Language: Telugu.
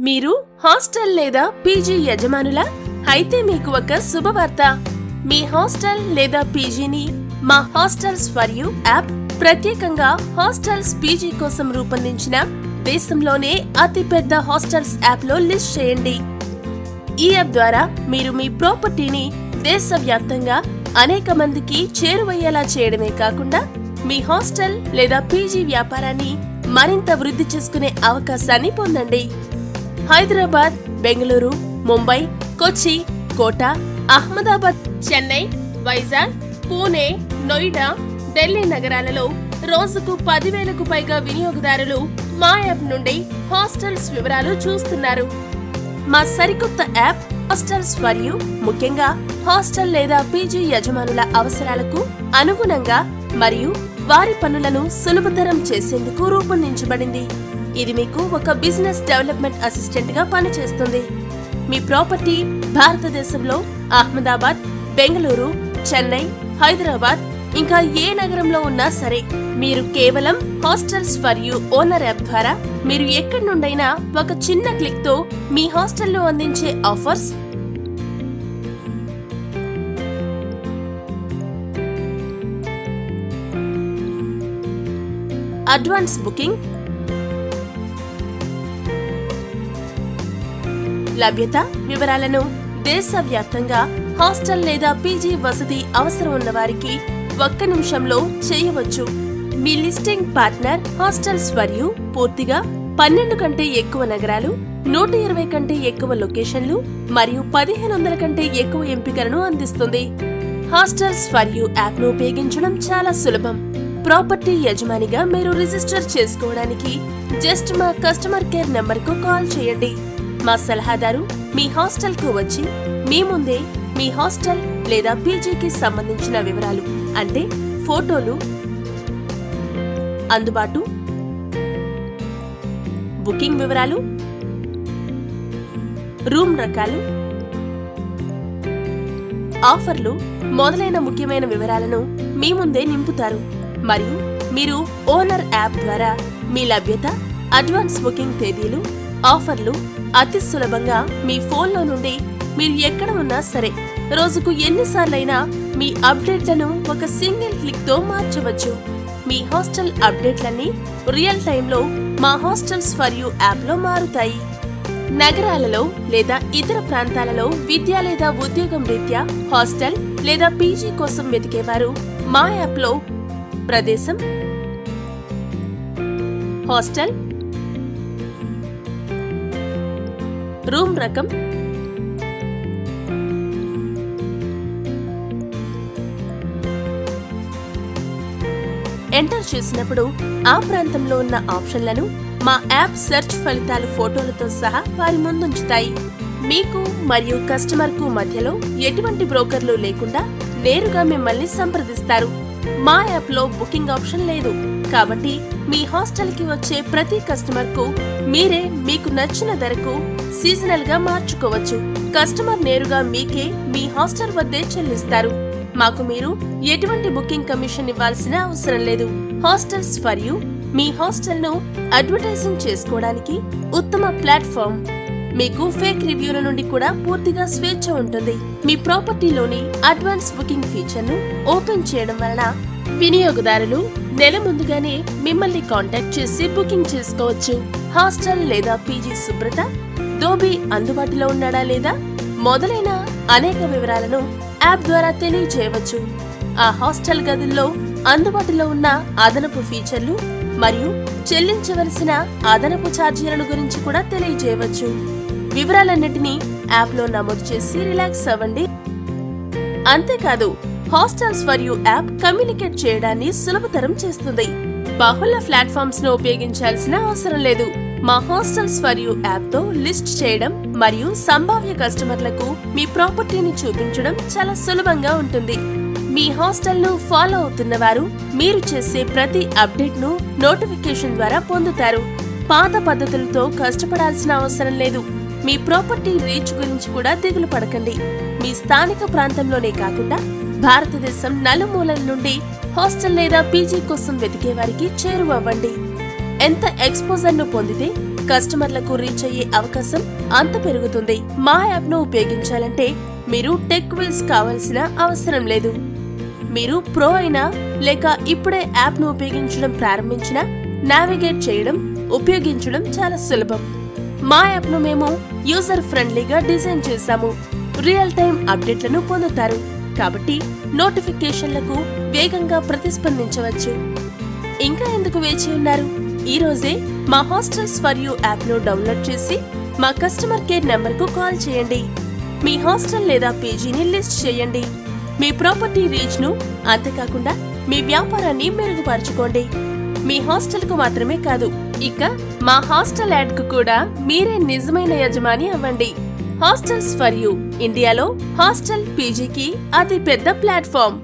మీరు హాస్టల్ లేదా పీజీ యజమానులా? అయితే మీకు ఒక శుభవార్త. మీ హాస్టల్ లేదా పీజీని మా హాస్టల్స్ ఫర్ యూ యాప్ ప్రత్యేకంగా హాస్టల్స్ పీజీ కోసం రూపొందించిన దేశంలోనే అతిపెద్ద హాస్టల్స్ యాప్లో లిస్ట్ చేయండి. ఈ యాప్ ద్వారా మీరు మీ ప్రాపర్టీని దేశవ్యాప్తంగా అనేక మందికి చేరువయ్యేలా చేయడమే కాకుండా మీ హాస్టల్ లేదా పీజీ వ్యాపారాన్ని మరింత వృద్ధి చేసుకునే అవకాశాన్ని పొందండి. హైదరాబాద్, బెంగళూరు, ముంబై, కొచ్చి, కోట, అహ్మదాబాద్, చెన్నై, వైజాగ్, పూణే, నోయిడా, ఢిల్లీ నగరాలలో రోజుకు 10,000కు పైగా వినియోగదారులు మా యాప్ నుండి హాస్టల్స్ వివరాలు చూస్తున్నారు. మా సరికొత్త యాప్ హాస్టల్స్ ఫర్ యూ ముఖ్యంగా హాస్టల్ లేదా పీజీ యజమానుల అవసరాలకు అనుగుణంగా మరియు వారి పనులను సులభతరం చేసేందుకు రూపొందించబడింది. ఇది మీకు ఒక బిజినెస్ డెవలప్మెంట్ అసిస్టెంట్ గా పనిచేస్తుంది. మీ ప్రాపర్టీ భారతదేశంలో అహ్మదాబాద్, బెంగళూరు, చెన్నై, హైదరాబాద్ ఇంకా ఏ నగరంలో ఉన్నా సరే మీరు కేవలం hostels for you owner app ద్వారా మీరు ఎక్కడి నుండైనా ఒక చిన్న క్లిక్ తో మీ హాస్టల్లో అందించే ఆఫర్స్, అడ్వాన్స్ బుకింగ్, లభ్యత వివరాలను దేశవ్యాప్తంగా హాస్టల్ లేదా పీజీ వసతి అవసరం ఉన్న వారికి ఒక్క నిమిషంలో చేయవచ్చు. మీ listing partner hostels for you పూర్తిగా 12 కంటే ఎక్కువ నగరాలు, 120 కంటే ఎక్కువ లొకేషన్లు మరియు 1500 కంటే ఎక్కువ ఎంపికలను అందిస్తుంది. హాస్టల్స్ ఫర్ యూ యాప్ ను ఉపయోగించడం చాలా సులభం. ప్రాపర్టీ యజమానిగా మీరు రిజిస్టర్ చేసుకోవడానికి జస్ట్ మా కస్టమర్ కేర్ నెంబర్ కు కాల్ చేయండి. మా సలహాదారు మీ హాస్టల్ కు వచ్చి మీ ముందే మీ హాస్టల్ లేదా పీజీకి సంబంధించిన వివరాలు అంటే ఫోటోలు, అందుబాటు, బుకింగ్ వివరాలు, రూమ్ రకాలు, ఆఫర్లు మొదలైన ముఖ్యమైన వివరాలను మీ ముందే నింపుతారు. మరియు మీరు ఓనర్ యాప్ ద్వారా మీ లభ్యత, అడ్వాన్స్ బుకింగ్ తేదీలు, ఆఫర్లు అతి సులభంగా మీ ఫోన్లో నుండి మీరు ఎక్కడ ఉన్నా సరే రోజుకు ఎన్నిసార్లైనా మీ అప్డేట్లను ఒక సింగిల్ క్లిక్ తో మార్చవచ్చు. మీ హాస్టల్ అప్డేట్లన్నీ రియల్ టైంలో మా హాస్టల్స్ ఫర్ యూ యాప్ లో మారుతాయి. నగరాలలో లేదా ఇతర ప్రాంతాలలో విద్య లేదా ఉద్యోగం రీత్యా హాస్టల్ లేదా పీజీ కోసం వెతికేవారు మా యాప్ లో ప్రదేశం, హాస్టల్, రూమ్ రకం, ఎంటర్ చేసినప్పుడు ఆ ప్రాంతంలో ఉన్న ఆప్షన్లను మా యాప్ సెర్చ్ ఫలితాలు ఫోటోలతో సహా వారి ముందుంచుతాయి. మీకు మరియు కస్టమర్ కు మధ్యలో ఎటువంటి బ్రోకర్లు లేకుండా నేరుగా మిమ్మల్ని సంప్రదిస్తారు. మా యాప్ లో బుకింగ్ ఆప్షన్ లేదు కాబట్టి మీ హాస్టల్ కి వచ్చే ప్రతి కస్టమర్ కు మీరే మీకు నచ్చిన ధరకు సీజనల్ గా మార్చుకోవచ్చు. కస్టమర్ నేరుగా మీకే మీ హాస్టల్ వద్దే చెల్లిస్తారు. మాకు మీరు ఎటువంటి బుకింగ్ కమిషన్ ఇవ్వాల్సిన అవసరం లేదు. Hostels for you me hostel ను అడ్వర్టైజింగ్ చేసుకోవడానికి ఉత్తమ ప్లాట్ఫామ్. మీకు ఫేక్ రివ్యూల నుండి కూడా పూర్తిగా స్వేచ్ఛ ఉంటుంది. మీ ప్రాపర్టీలోని అడ్వాన్స్ బుకింగ్ ఫీచర్ ను ఓపెన్ చేయడం వలన వినియోగదారులు నెల ముందుగానే మిమ్మల్ని కాంటాక్ట్ చేసి బుకింగ్ చేసుకోవచ్చు. హాస్టల్ లేదా పీజీ శుభ్రత, దోబీ అందుబాటులో ఉన్నాడా లేదా మొదలైన అనేక వివరాలను యాప్ ద్వారా తెలియజేయవచ్చు. ఆ హాస్టల్ గదుల్లో అందుబాటులో ఉన్న అదనపు ఫీచర్లు మరియు చెల్లించవలసిన అదనపు ఛార్జీలను గురించి కూడా తెలియజేయవచ్చు. వివరాలన్నింటినీ యాప్ లో నమోదు చేసి రిలాక్స్ అవ్వండి. అంతేకాదు hostels for you app communicate చేయడాన్ని సులభతరం చేస్తుంది. బహుళ ప్లాట్ఫామ్స్ ను ఉపయోగించాల్సిన అవసరం లేదు. మా హాస్టల్స్ ఫర్ యూ యాప్ తో లిస్ట్ చేయడం మరియు సంభావ్య కస్టమర్లకు మీ ప్రాపర్టీని చూపించడం చాలా సులభంగా ఉంటుంది. మీ హాస్టల్ ను ఫాలో అవుతున్న వారు మీరు చేసే ప్రతి అప్డేట్ ను నోటిఫికేషన్ ద్వారా పొందుతారు. పాత పద్ధతులతో కష్టపడాల్సిన అవసరం లేదు. మీ ప్రాపర్టీ రీచ్ గురించి కూడా దిగులు పడకండి. మీ స్థానిక ప్రాంతంలోనే కాకుండా భారతదేశం నలుమూలల నుండి హాస్టల్ లేదా పీజీ కోసం వెతికే వారికి చేరువవ్వండి. ఎంత ఎక్స్పోజర్ ను పొందితే కస్టమర్లకు రీచ్ అయ్యే అవకాశం అంత పెరుగుతుంది. మా యాప్ ను ఉపయోగించాలంటే మీరు టెక్ విజ్ కావాల్సిన అవసరం లేదు. మీరు ప్రో అయినా లేక ఇప్పుడే యాప్ ను ఉపయోగించడం ప్రారంభించినా నావిగేట్ చేయడం, ఉపయోగించడం చాలా సులభం. మా యాప్ ను మేము యూజర్ ఫ్రెండ్లీగా డిజైన్ చేశాము. రియల్ టైం అప్డేట్లను పొందుతారు కాబట్టి నోటిఫికేషన్లకు వేగంగా ప్రతిస్పందించవచ్చు. ఇంకా ఎందుకు వేచి ఉన్నారు? ఈ రోజే మా హాస్టల్స్ ఫర్ యూ యాప్ ను డౌన్లోడ్ చేసి మా కస్టమర్ కేర్ నెంబర్ కు కాల్ చేయండి. మీ హాస్టల్ లేదా పేజీని లిస్ట్ చేయండి. మీ ప్రాపర్టీ రీచ్ ను, అంతేకాకుండా మీ వ్యాపారాన్ని మెరుగుపరచుకోండి. మీ హాస్టల్ కు మాత్రమే కాదు, ఇక మా హాస్టల్ యాడ్ కు కూడా మీరే నిజమైన యజమాని అవ్వండి. హాస్టల్స్ ఫర్ యూ ఇండియాలో హాస్టల్ పీజీకి అతి పెద్ద ప్లాట్ఫామ్.